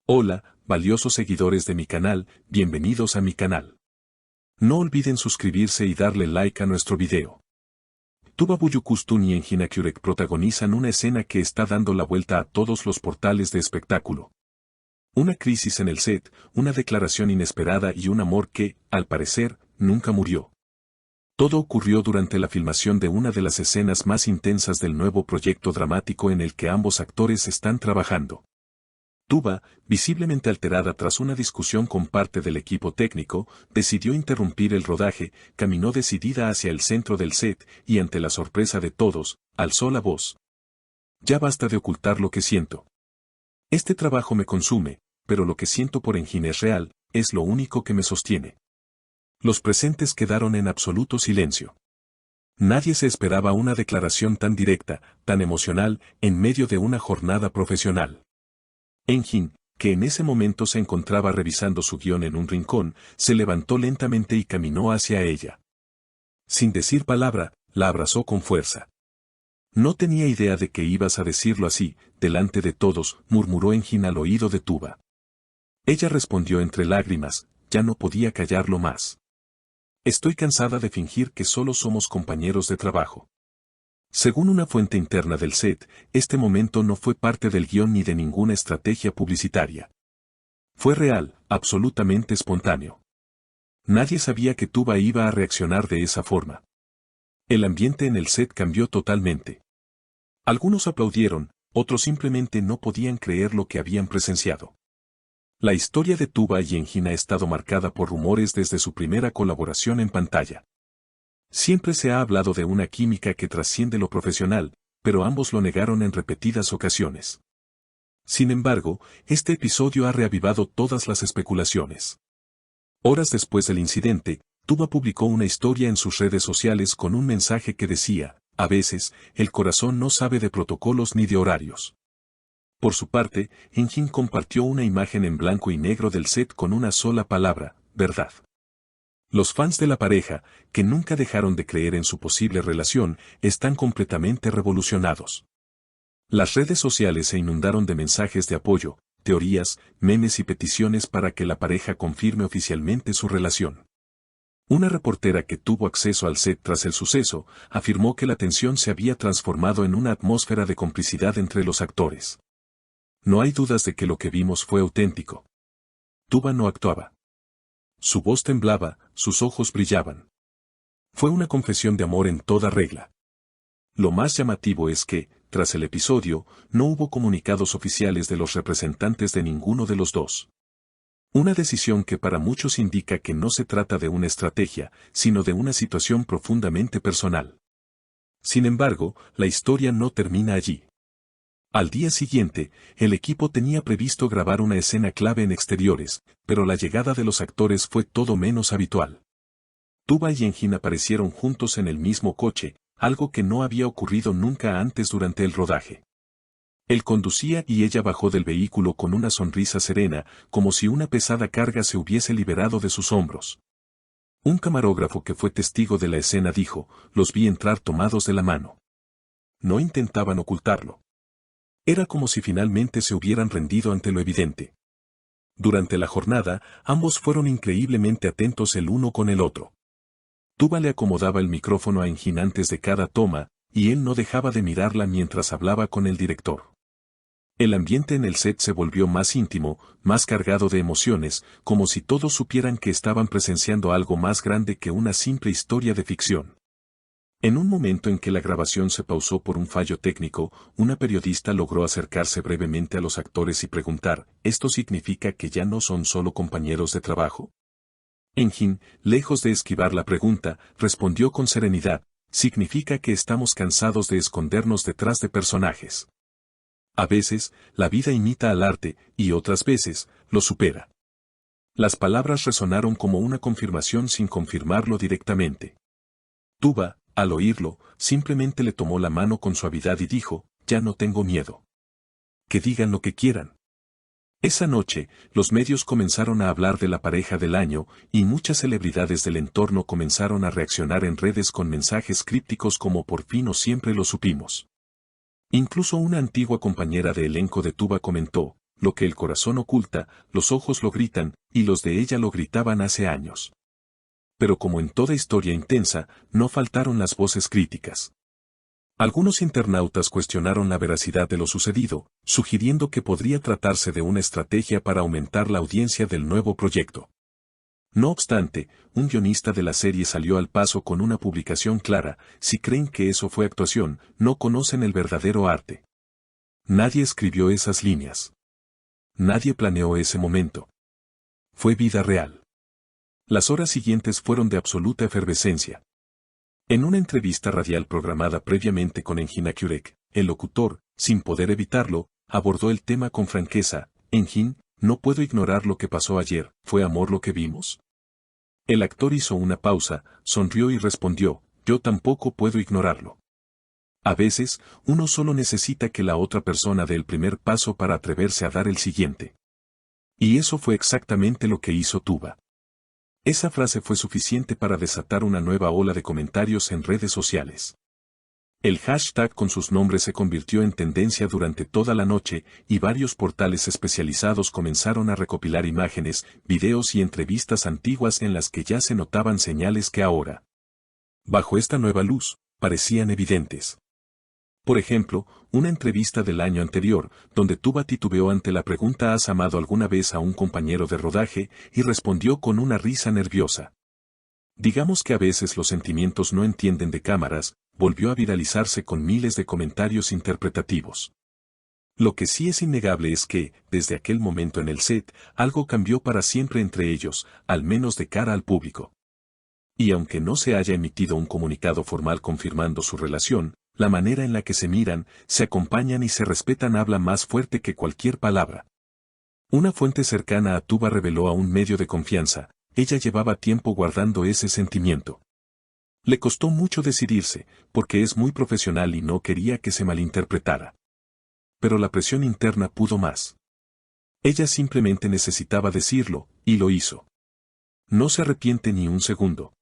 Hola, valiosos seguidores de mi canal, bienvenidos a mi canal. No olviden suscribirse y darle like a nuestro video. Tuba Büyüküstün y Engin Akyürek protagonizan una escena que está dando la vuelta a todos los portales de espectáculo. Una crisis en el set, una declaración inesperada y un amor que, al parecer, nunca murió. Todo ocurrió durante la filmación de una de las escenas más intensas del nuevo proyecto dramático en el que ambos actores están trabajando. Tuba, visiblemente alterada tras una discusión con parte del equipo técnico, decidió interrumpir el rodaje, caminó decidida hacia el centro del set y ante la sorpresa de todos, alzó la voz. Ya basta de ocultar lo que siento. Este trabajo me consume, pero lo que siento por Engin es real, es lo único que me sostiene. Los presentes quedaron en absoluto silencio. Nadie se esperaba una declaración tan directa, tan emocional, en medio de una jornada profesional. Engin, que en ese momento se encontraba revisando su guión en un rincón, se levantó lentamente y caminó hacia ella. Sin decir palabra, la abrazó con fuerza. No tenía idea de que ibas a decirlo así, delante de todos, murmuró Engin al oído de Tuba. Ella respondió entre lágrimas, ya no podía callarlo más. Estoy cansada de fingir que solo somos compañeros de trabajo. Según una fuente interna del set, este momento no fue parte del guión ni de ninguna estrategia publicitaria. Fue real, absolutamente espontáneo. Nadie sabía que Tuba iba a reaccionar de esa forma. El ambiente en el set cambió totalmente. Algunos aplaudieron, otros simplemente no podían creer lo que habían presenciado. La historia de Tuba y Engin ha estado marcada por rumores desde su primera colaboración en pantalla. Siempre se ha hablado de una química que trasciende lo profesional, pero ambos lo negaron en repetidas ocasiones. Sin embargo, este episodio ha reavivado todas las especulaciones. Horas después del incidente, Tuba publicó una historia en sus redes sociales con un mensaje que decía, a veces, el corazón no sabe de protocolos ni de horarios. Por su parte, Engin compartió una imagen en blanco y negro del set con una sola palabra, verdad. Los fans de la pareja, que nunca dejaron de creer en su posible relación, están completamente revolucionados. Las redes sociales se inundaron de mensajes de apoyo, teorías, memes y peticiones para que la pareja confirme oficialmente su relación. Una reportera que tuvo acceso al set tras el suceso, afirmó que la tensión se había transformado en una atmósfera de complicidad entre los actores. No hay dudas de que lo que vimos fue auténtico. Tuba no actuaba. Su voz temblaba, sus ojos brillaban. Fue una confesión de amor en toda regla. Lo más llamativo es que, tras el episodio, no hubo comunicados oficiales de los representantes de ninguno de los dos. Una decisión que para muchos indica que no se trata de una estrategia, sino de una situación profundamente personal. Sin embargo, la historia no termina allí. Al día siguiente, el equipo tenía previsto grabar una escena clave en exteriores, pero la llegada de los actores fue todo menos habitual. Tuba y Engin aparecieron juntos en el mismo coche, algo que no había ocurrido nunca antes durante el rodaje. Él conducía y ella bajó del vehículo con una sonrisa serena, como si una pesada carga se hubiese liberado de sus hombros. Un camarógrafo que fue testigo de la escena dijo, los vi entrar tomados de la mano. No intentaban ocultarlo. Era como si finalmente se hubieran rendido ante lo evidente. Durante la jornada, ambos fueron increíblemente atentos el uno con el otro. Tuba le acomodaba el micrófono a Engin antes de cada toma, y él no dejaba de mirarla mientras hablaba con el director. El ambiente en el set se volvió más íntimo, más cargado de emociones, como si todos supieran que estaban presenciando algo más grande que una simple historia de ficción. En un momento en que la grabación se pausó por un fallo técnico, una periodista logró acercarse brevemente a los actores y preguntar, ¿esto significa que ya no son solo compañeros de trabajo? Engin, lejos de esquivar la pregunta, respondió con serenidad, significa que estamos cansados de escondernos detrás de personajes. A veces, la vida imita al arte, y otras veces, lo supera. Las palabras resonaron como una confirmación sin confirmarlo directamente. Tuba, al oírlo, simplemente le tomó la mano con suavidad y dijo, ya no tengo miedo. Que digan lo que quieran. Esa noche, los medios comenzaron a hablar de la pareja del año, y muchas celebridades del entorno comenzaron a reaccionar en redes con mensajes crípticos como por fin o siempre lo supimos. Incluso una antigua compañera de elenco de Tuba comentó, lo que el corazón oculta, los ojos lo gritan, y los de ella lo gritaban hace años. Pero como en toda historia intensa, no faltaron las voces críticas. Algunos internautas cuestionaron la veracidad de lo sucedido, sugiriendo que podría tratarse de una estrategia para aumentar la audiencia del nuevo proyecto. No obstante, un guionista de la serie salió al paso con una publicación clara: si creen que eso fue actuación, no conocen el verdadero arte. Nadie escribió esas líneas. Nadie planeó ese momento. Fue vida real. Las horas siguientes fueron de absoluta efervescencia. En una entrevista radial programada previamente con Engin Akyurek, el locutor, sin poder evitarlo, abordó el tema con franqueza: Engin, no puedo ignorar lo que pasó ayer, ¿fue amor lo que vimos? El actor hizo una pausa, sonrió y respondió: yo tampoco puedo ignorarlo. A veces, uno solo necesita que la otra persona dé el primer paso para atreverse a dar el siguiente. Y eso fue exactamente lo que hizo Tuba. Esa frase fue suficiente para desatar una nueva ola de comentarios en redes sociales. El hashtag con sus nombres se convirtió en tendencia durante toda la noche, y varios portales especializados comenzaron a recopilar imágenes, videos y entrevistas antiguas en las que ya se notaban señales que ahora, bajo esta nueva luz, parecían evidentes. Por ejemplo, una entrevista del año anterior, donde Tuba titubeó ante la pregunta: ¿has amado alguna vez a un compañero de rodaje?, y respondió con una risa nerviosa. Digamos que a veces los sentimientos no entienden de cámaras, volvió a viralizarse con miles de comentarios interpretativos. Lo que sí es innegable es que, desde aquel momento en el set, algo cambió para siempre entre ellos, al menos de cara al público. Y aunque no se haya emitido un comunicado formal confirmando su relación, la manera en la que se miran, se acompañan y se respetan habla más fuerte que cualquier palabra. Una fuente cercana a Tuba reveló a un medio de confianza: ella llevaba tiempo guardando ese sentimiento. Le costó mucho decidirse, porque es muy profesional y no quería que se malinterpretara. Pero la presión interna pudo más. Ella simplemente necesitaba decirlo, y lo hizo. No se arrepiente ni un segundo.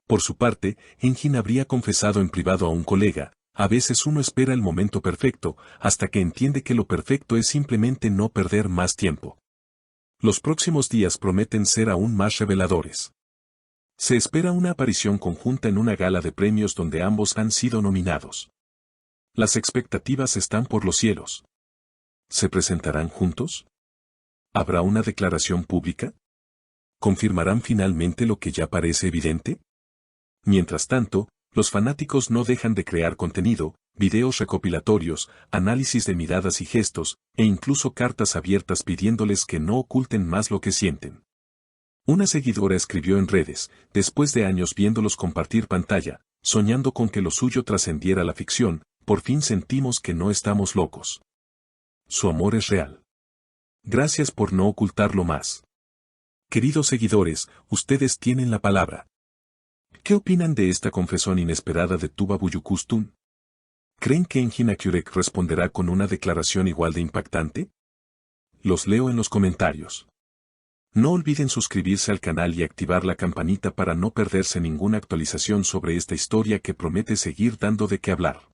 Por su parte, Engin habría confesado en privado a un colega: a veces uno espera el momento perfecto, hasta que entiende que lo perfecto es simplemente no perder más tiempo. Los próximos días prometen ser aún más reveladores. Se espera una aparición conjunta en una gala de premios donde ambos han sido nominados. Las expectativas están por los cielos. ¿Se presentarán juntos? ¿Habrá una declaración pública? ¿Confirmarán finalmente lo que ya parece evidente? Mientras tanto, los fanáticos no dejan de crear contenido, videos recopilatorios, análisis de miradas y gestos, e incluso cartas abiertas pidiéndoles que no oculten más lo que sienten. Una seguidora escribió en redes: después de años viéndolos compartir pantalla, soñando con que lo suyo trascendiera la ficción, por fin sentimos que no estamos locos. Su amor es real. Gracias por no ocultarlo más. Queridos seguidores, ustedes tienen la palabra. ¿Qué opinan de esta confesión inesperada de Tuba Büyüküstün? ¿Creen que Engin Akyurek responderá con una declaración igual de impactante? Los leo en los comentarios. No olviden suscribirse al canal y activar la campanita para no perderse ninguna actualización sobre esta historia que promete seguir dando de qué hablar.